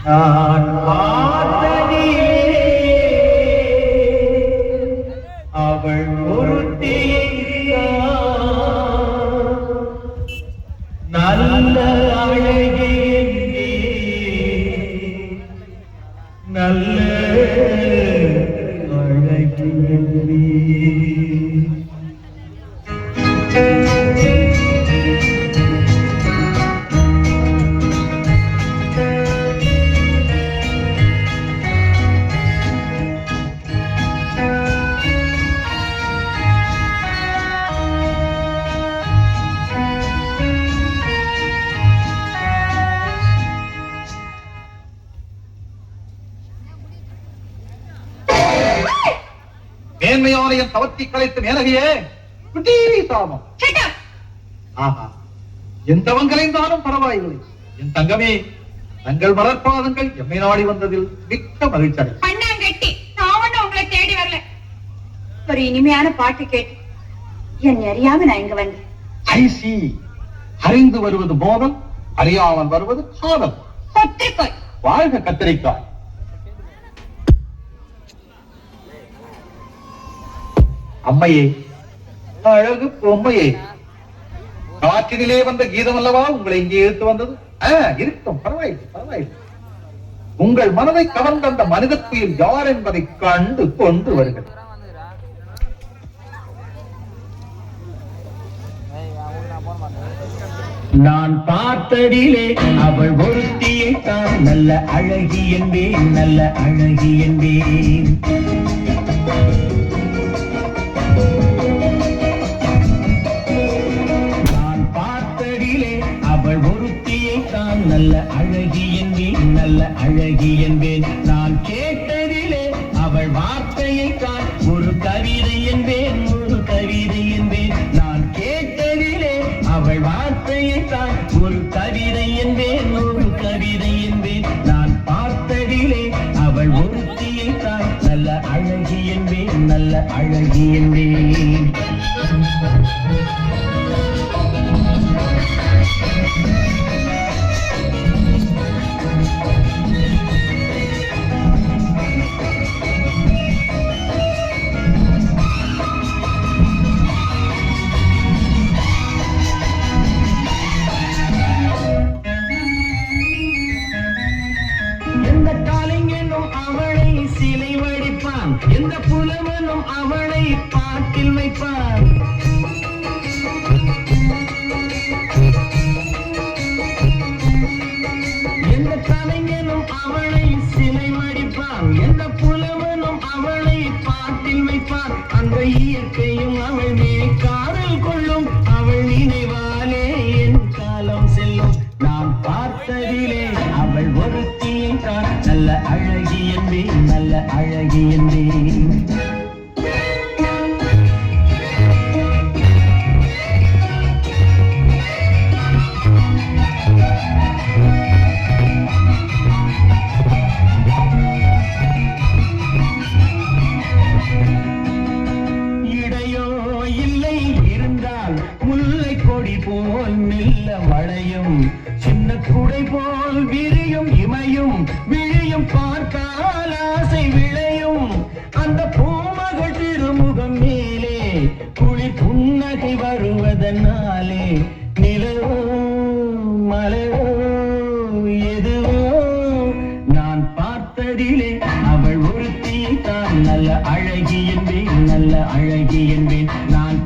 நான் பார்த்ததிலே அவள் ஒருத்தியை நல்ல அழகே நல்ல அழகே. மேன்மையான என் தவத்தை கலைத்த மேனகையே சாபம். ஆஹா, என் தவம் கலைந்தாலும் பரவாயில்லை. என் தங்கமே, தங்கள் மலர்பாதங்கள் எம்மை நாடி வந்ததில் மிக்க மகிழ்ச்சி. பண்ணாங்கட்டி நான் உங்களை தேடி வரல. ஒரு இனிமையான பாட்டு கேட்டு என் அறியாம நான் இங்க வந்தேன். ஐசி, அறிந்து வருவது மோதல், அறியாமல் வருவது காதல். கத்திரிக்காய் வாழ்க கத்திரிக்காய். அம்மையே, அழகு பொம்மையே, காற்றினிலே வந்த கீதம் அல்லவா உங்களை இங்கே இழுத்து வந்தது? இருக்கும், பரவாயில்லை பரவாயில்லை. உங்கள் மனதை கவர்ந்த அந்த மனிதத்துயில் யார் என்பதை கண்டு கொண்டு வருகிறது. நான் பார்த்ததிலே அவள் ஒருத்தியை தான் நல்ல அழகி என்பேன், நல்ல அழகி என்பேன். நான் பார்த்ததிலே அவள் ஒருத்தியை தான் நல்ல அழகி என்பேன், நல்ல அழகி என்பேன். நான் கேட்டதிலே அவள் வார்த்தையை தான் ஒரு கவிதை என்பேன், ஒரு கவிதை என்பேன். நான் கேட்டதிலே அவள் வார்த்தையை தான் ஒரு கவிதை என்பேன், ஒரு கவிதை என்பேன். நான் பார்த்ததிலே அவள் ஒருத்தியை தான் நல்ல அழகி என்பேன், நல்ல அழகி என்பேன். எந்த புலவனும் அவளை பாட்டில் வைப்பார். எந்த கலைஞனும் அவளை சிலை வடிப்பான், எந்த புலவனும் அவளை பாட்டில் வைப்பான். அந்த இயற்கையும் அவள் மேல் காதல் கொள்ளும், அவள் நினைவாலே என் காலம் செல்லும். நான் பார்த்ததிலே அவள் ஒருத்தியை தான் நல்ல அழகி என்பேன், நல்ல அழகி என்பேன். இடையோ இல்லை இருந்தால் முல்லை கொடி போல் மெல்ல மழையும், சின்ன குடை போல் விரியும் இமையும் விழியும், பார்த்தால் ஆசை விளையும். அந்த பூமகள் திருமுகம் மேலே குழி புன்னகை வருவதனாலே நிலவோ மலரோ எதுவோ நான் பார்த்ததிலே அவள் ஒருத்தியை தான் நல்ல அழகி என்பேன், நல்ல அழகி என்பேன். நான்